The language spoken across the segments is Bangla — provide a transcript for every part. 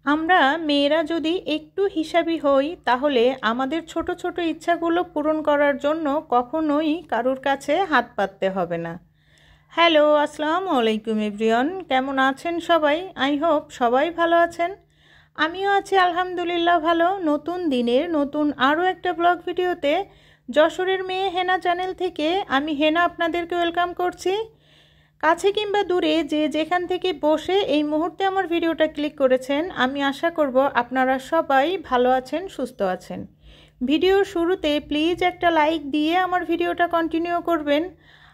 আমরা মেয়েরা যদি একটু হিসাবি হই তাহলে আমাদের ছোট ছোট ইচ্ছাগুলো পূরণ করার জন্য কখনোই কারোর কাছে হাত পাততে হবে না। হ্যালো, আসসালামু আলাইকুম এভরিওয়ান, কেমন আছেন সবাই? আই হোপ সবাই ভালো আছেন। আমিও আছি আলহামদুলিল্লাহ ভালো। নতুন দিনের নতুন আরও একটা ব্লগ ভিডিওতে যশোরের মেয়ে হেনা চ্যানেল থেকে আমি হেনা আপনাদেরকে ওয়েলকাম করছি। কাছে কিংবা দূরে যে যেখান থেকে বসে এই মুহূর্তে আমার ভিডিওটা ক্লিক করেছেন, আমি আশা করব আপনারা সবাই ভালো আছেন, সুস্থ আছেন। ভিডিওর শুরুতে প্লিজ একটা লাইক দিয়ে আমার ভিডিওটা কন্টিনিউ করবেন।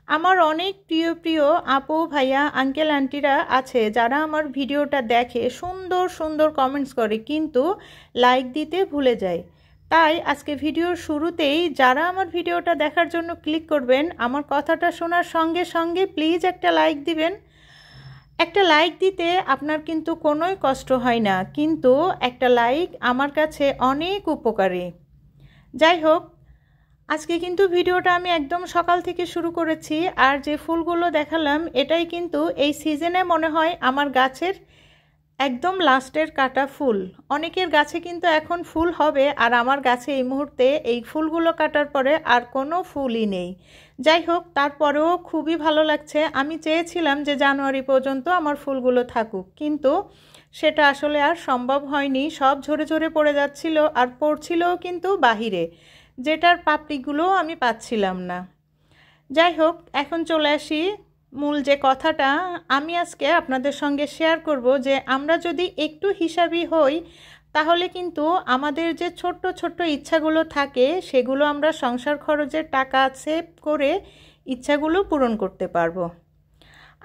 আমার অনেক প্রিয় প্রিয় আপু ভাইয়া আঙ্কেল আন্টিরা আছে যারা আমার ভিডিওটা দেখে, সুন্দর সুন্দর কমেন্টস করে, কিন্তু লাইক দিতে ভুলে যায়। তাই আজকে ভিডিওর শুরুতেই যারা আমার ভিডিওটা দেখার জন্য ক্লিক করবেন, আমার কথাটা শোনার সঙ্গে সঙ্গে প্লিজ একটা লাইক দিবেন। একটা লাইক দিতে আপনার কিন্তু কোনোই কষ্ট হয় না, কিন্তু একটা লাইক আমার কাছে অনেক উপকারী। যাই হোক, আজকে কিন্তু ভিডিওটা আমি একদম সকাল থেকে শুরু করেছি। আর যে ফুলগুলো দেখালাম এটাই কিন্তু এই সিজনে মনে হয় আমার গাছের একদম লাস্টের কাটা ফুল। অনেকের গাছে কিন্তু এখন ফুল হবে, আর আমার গাছে এই মুহূর্তে এই ফুলগুলো কাটার পরে আর কোনো ফুলই নেই। যাই হোক, তারপরেও খুবই ভালো লাগছে। আমি চেয়েছিলাম যে জানুয়ারি পর্যন্ত আমার ফুলগুলো থাকুক, কিন্তু সেটা আসলে আর সম্ভব হয়নি। সব ঝরে ঝরে পড়ে যাচ্ছিল, আর পড়ছিলও কিন্তু বাহিরে, যেটার পাপড়িগুলোও আমি পাচ্ছিলাম না। যাই হোক, এখন চলে আসি মূল যে কথাটা আমি আজকে আপনাদের সঙ্গে শেয়ার করব, যে আমরা যদি একটু হিসাবি হই তাহলে কিন্তু আমাদের যে ছোট্ট ছোট্ট ইচ্ছাগুলো থাকে সেগুলো আমরা সংসার খরচের টাকা সেভ করে ইচ্ছাগুলো পূরণ করতে পারবো।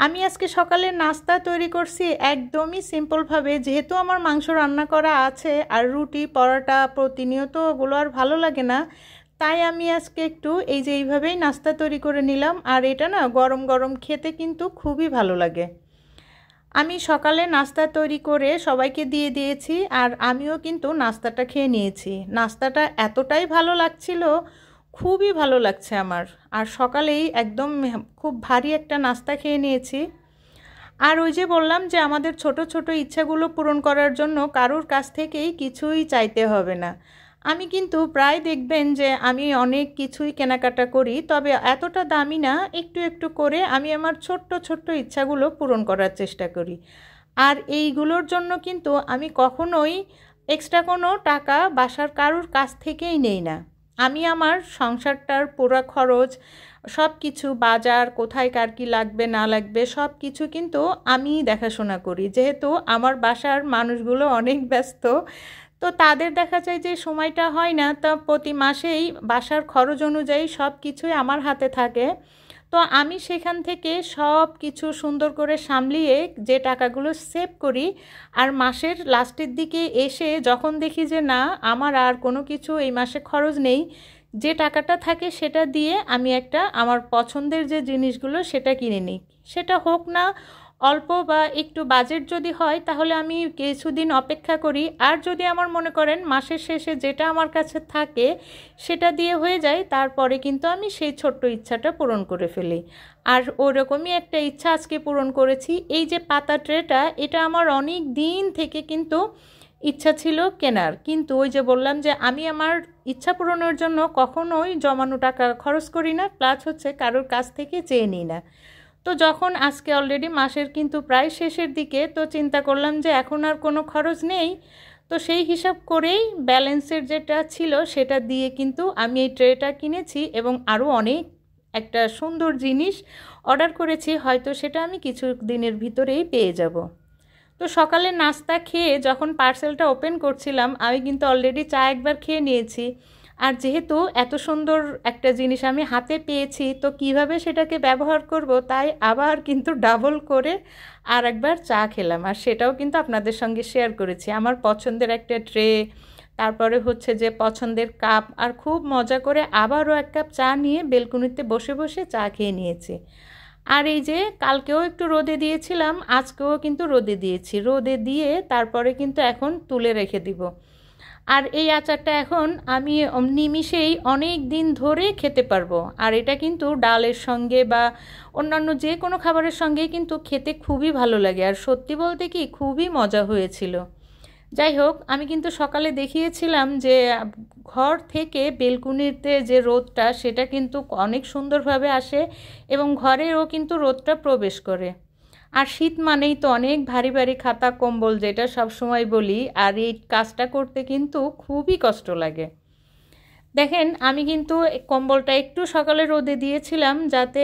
আমি আজকে সকালে নাস্তা তৈরি করছি একদমই সিম্পলভাবে, যেহেতু আমার মাংস রান্না করা আছে আর রুটি পরোটা প্রতিনিয়ত ওগুলো আর ভালো লাগে না। তাই আমি আজকে একটু এই যে এইভাবেই নাস্তা তৈরি করে নিলাম। আর এটা না গরম গরম খেতে কিন্তু খুবই ভালো লাগে। আমি সকালে নাস্তা তৈরি করে সবাইকে দিয়ে দিয়েছি, আর আমিও কিন্তু নাস্তাটা খেয়ে নিয়েছি। নাস্তাটা এতটাই ভালো লাগছিল, খুবই ভালো লাগছে আমার। আর সকালেই একদম খুব ভারী একটা নাস্তা খেয়ে নিয়েছি। আর ওই যে বললাম যে আমাদের ছোট ছোট ইচ্ছাগুলো পূরণ করার জন্য কারোর কাছ থেকেই কিছুই চাইতে হবে না। আমি কিন্তু প্রায় দেখবেন যে আমি অনেক কিছুই কেনাকাটা করি, তবে এতটা দামি না, একটু একটু করে আমি আমার ছোট্ট ছোট্ট ইচ্ছাগুলো পূরণ করার চেষ্টা করি। আর এইগুলোর জন্য কিন্তু আমি কখনোই এক্সট্রা কোনো টাকা বাসার কারোর কাছ থেকেই নেই না। আমি আমার সংসারটার পুরো খরচ, সব কিছু বাজার, কোথায় কার কী লাগবে না লাগবে সব কিছু কিন্তু আমিই দেখাশোনা করি। যেহেতু আমার বাসার মানুষগুলো অনেক ব্যস্ত, তো তাদের দেখা যায় যে সময়টা হয় না, তা প্রতি মাসেই বাসার খরচ অনুযায়ী সব কিছুই আমার হাতে থাকে। তো আমি সেখান থেকে সব কিছু সুন্দর করে সামলিয়ে যে টাকাগুলো সেভ করি, আর মাসের লাস্টের দিকে এসে যখন দেখি যে না আমার আর কোনো কিছু এই মাসে খরচ নেই, যে টাকাটা থাকে সেটা দিয়ে আমি একটা আমার পছন্দের যে জিনিসগুলো সেটা কিনে নিই। সেটা হোক না অল্প বা একটু বাজেট যদি হয় তাহলে আমি কিছুদিন অপেক্ষা করি, আর যদি আমার মনে করেন মাসের শেষে যেটা আমার কাছে থাকে সেটা দিয়ে হয়ে যায়, তারপরে কিন্তু আমি সেই ছোট্ট ইচ্ছাটা পূরণ করে ফেলি। আর ওরকমই একটা ইচ্ছা আজকে পূরণ করেছি। এই যে পাতা ট্রেটা, এটা আমার অনেক দিন থেকে কিন্তু ইচ্ছা ছিল কেনার, কিন্তু ওই যে বললাম যে আমি আমার ইচ্ছা পূরণের জন্য কখনোই জমানো টাকা খরচ করি না, প্লাস হচ্ছে কারোর কাছ থেকে চেয়ে নিই না। তো যখন আজকে অলরেডি মাসের কিন্তু প্রায় শেষের দিকে, তো চিন্তা করলাম যে এখন আর কোনো খরচ নেই, তো সেই হিসাব করেই ব্যালেন্সের যেটা ছিল সেটা দিয়ে কিন্তু আমি এই ট্রেটা কিনেছি, এবং আরও অনেক একটা সুন্দর জিনিস অর্ডার করেছি, হয়তো সেটা আমি কিছু দিনের ভিতরেই পেয়ে যাব। তো সকালে নাস্তা খেয়ে যখন পার্সেলটা ওপেন করছিলাম, আমি কিন্তু অলরেডি চা একবার খেয়ে নিয়েছি। আর যেহেতু এত সুন্দর একটা জিনিস আমি হাতে পেয়েছি, তো কিভাবে সেটাকে ব্যবহার করব তাই আবার কিন্তু ডাবল করে আর একবার চা খেলাম, আর সেটাও কিন্তু আপনাদের সঙ্গে শেয়ার করেছি। আমার পছন্দের একটা ট্রে, তারপরে হচ্ছে যে পছন্দের কাপ, আর খুব মজা করে আবারও এক কাপ চা নিয়ে বেলকুনিতে বসে বসে চা খেয়ে নিয়েছি। আর এই যে কালকেও একটু রোদে দিয়েছিলাম, আজকেও কিন্তু রোদে দিয়েছি। রোদে দিয়ে তারপরে কিন্তু এখন তুলে রেখে দিব। আর এই আচারটা এখন আমি নিমিষেই অনেক দিন ধরে খেতে পারবো। আর এটা কিন্তু ডালের সঙ্গে বা অন্যান্য যে কোনো খাবারের সঙ্গে কিন্তু খেতে খুবই ভালো লাগে, আর সত্যি বলতে কি খুবই মজা হয়েছিল। যাই হোক, আমি কিন্তু সকালে দেখিয়েছিলাম যে ঘর থেকে বেলকুনিতে যে রোদটা সেটা কিন্তু অনেক সুন্দরভাবে আসে এবং ঘরেও কিন্তু রোদটা প্রবেশ করে। আর শীত মানেই তো অনেক ভারী ভারী খাতা কম্বল, যেটা সব সময় বলি, আর এই কাজটা করতে কিন্তু খুবই কষ্ট লাগে। দেখেন, আমি কিন্তু কম্বলটা একটু সকালে রোদে দিয়েছিলাম, যাতে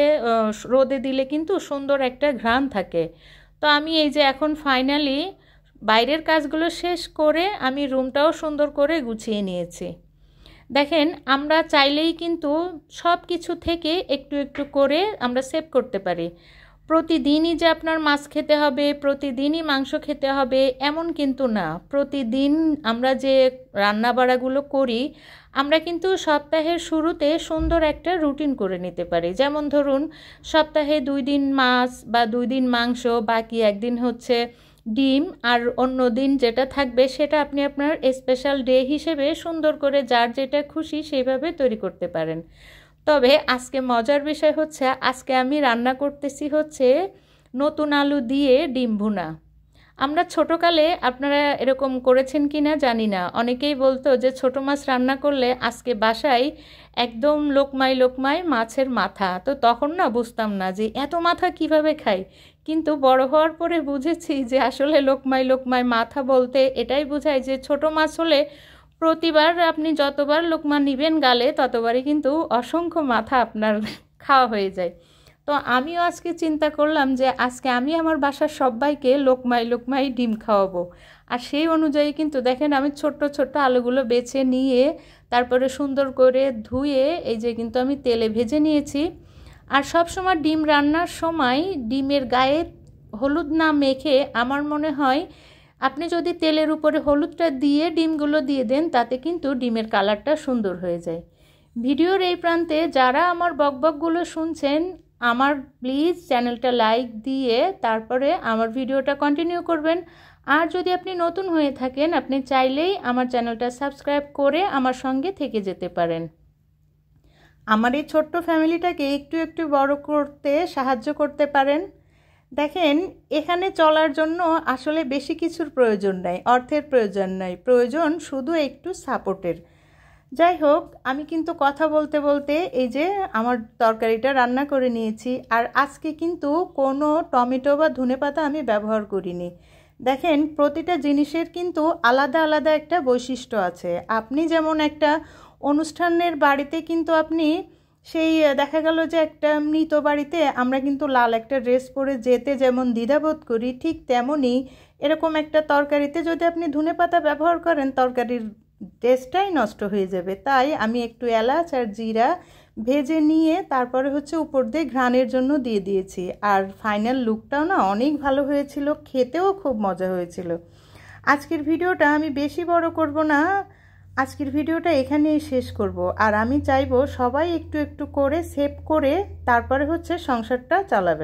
রোদে দিলে কিন্তু সুন্দর একটা ঘ্রাণ থাকে। তো আমি এই যে এখন ফাইনালি বাইরের কাজগুলো শেষ করে আমি রুমটাও সুন্দর করে গুছিয়ে নিয়েছি। দেখেন, আমরা চাইলেই কিন্তু সব কিছু থেকে একটু একটু করে আমরা সেভ করতে পারি। প্রতিদিনই যে আপনার মাছ খেতে হবে, প্রতিদিনই মাংস খেতে হবে এমন কিন্তু না। প্রতিদিন আমরা যে রান্নাবাড়াগুলো করি, আমরা কিন্তু সপ্তাহের শুরুতে সুন্দর একটা রুটিন করে নিতে পারি। যেমন ধরুন, সপ্তাহে 2 দিন মাছ বা 2 দিন মাংস, বাকি একদিন হচ্ছে ডিম, আর অন্য দিন যেটা থাকবে সেটা আপনি আপনার স্পেশাল ডে হিসেবে সুন্দর করে যার যেটা খুশি সেইভাবে তৈরি করতে পারেন। তবে আজকে মজার বিষয় হচ্ছে, আজকে আমি রান্না করতেছি হচ্ছে নতুন আলু দিয়ে ডিম ভুনা। আমরা ছোটোকালে, আপনারা এরকম করেছেন কি না জানি না, অনেকেই বলতো যে ছোটো মাছ রান্না করলে আজকে বাসায় একদম লোকমায় লোকমায় মাছের মাথা। তো তখন না বুঝতাম না যে এত মাথা কিভাবে খাই, কিন্তু বড় হওয়ার পরে বুঝেছি যে আসলে লোকমায় লোকমায় মাথা বলতে এটাই বোঝায় যে ছোটো মাছ হলে প্রতিবার আপনি যতবার লোকমা নিবেন গালে ততবারই কিন্তু অসংখ্য মাথা আপনার খাওয়া হয়ে যায়। তো আমিও আজকে চিন্তা করলাম যে আজকে আমি আমার বাসার সবাইকে লোকমায় লোকমায় ডিম খাওয়াবো। আর সেই অনুযায়ী কিন্তু দেখেন, আমি ছোট্ট ছোট্ট আলুগুলো বেছে নিয়ে তারপরে সুন্দর করে ধুয়ে এই যে কিন্তু আমি তেলে ভেজে নিয়েছি। আর সব সময় ডিম রান্নার সময় ডিমের গায়ে হলুদ না মেখে, আমার মনে হয় আপনি যদি তেলের উপরে হলুদটা দিয়ে ডিমগুলো দিয়ে দেন, তাতে কিন্তু ডিমের কালারটা সুন্দর হয়ে যায়। ভিডিওর এই প্রান্তে যারা আমার বকবকগুলো শুনছেন, আমার প্লিজ চ্যানেলটা লাইক দিয়ে তারপরে আমার ভিডিওটা কন্টিনিউ করবেন। আর যদি আপনি নতুন হয়ে থাকেন, আপনি চাইলেই আমার চ্যানেলটা সাবস্ক্রাইব করে আমার সঙ্গে থেকে যেতে পারেন। আমার এই ছোট্ট ফ্যামিলিটাকে একটু একটু বড় করতে সাহায্য করতে পারেন। দেখেন, এখানে চলার জন্য আসলে বেশি কিছুর প্রয়োজন নাই, অর্থের প্রয়োজন নাই, প্রয়োজন শুধু একটু সাপোর্টের। যাই হোক, আমি কিন্তু কথা বলতে বলতে এই যে আমার তরকারিটা রান্না করে নিয়েছি। আর আজকে কিন্তু কোনো টমেটো বা ধনেপাতা আমি ব্যবহার করিনি। দেখেন, প্রতিটা জিনিসের কিন্তু আলাদা আলাদা একটা বৈশিষ্ট্য আছে। আপনি যেমন একটা অনুষ্ঠানের বাড়িতে কিন্তু আপনি সেই দেখা গেল যে একটা মৃত বাড়িতে আমরা কিন্তু লাল একটা ড্রেস পরে যেতে যেমন দ্বিধাবোধ করি, ঠিক তেমনই এরকম একটা তরকারিতে যদি আপনি ধনেপাতা ব্যবহার করেন, তরকারির টেস্টটাই নষ্ট হয়ে যাবে। তাই আমি একটু এলাচ আর জিরা ভেজে নিয়ে তারপরে হচ্ছে উপর দিয়ে ঘ্রাণের জন্য দিয়ে দিয়েছি। আর ফাইনাল লুকটাও না অনেক ভালো হয়েছিল, খেতেও খুব মজা হয়েছিল। আজকের ভিডিওটা আমি বেশি বড় করব না, আজকের ভিডিওটা এখানেই শেষ করব। আর আমি চাইবো সবাই একটু একটু করে সেভ করে তারপরে হচ্ছে সংসারটা চালাবে।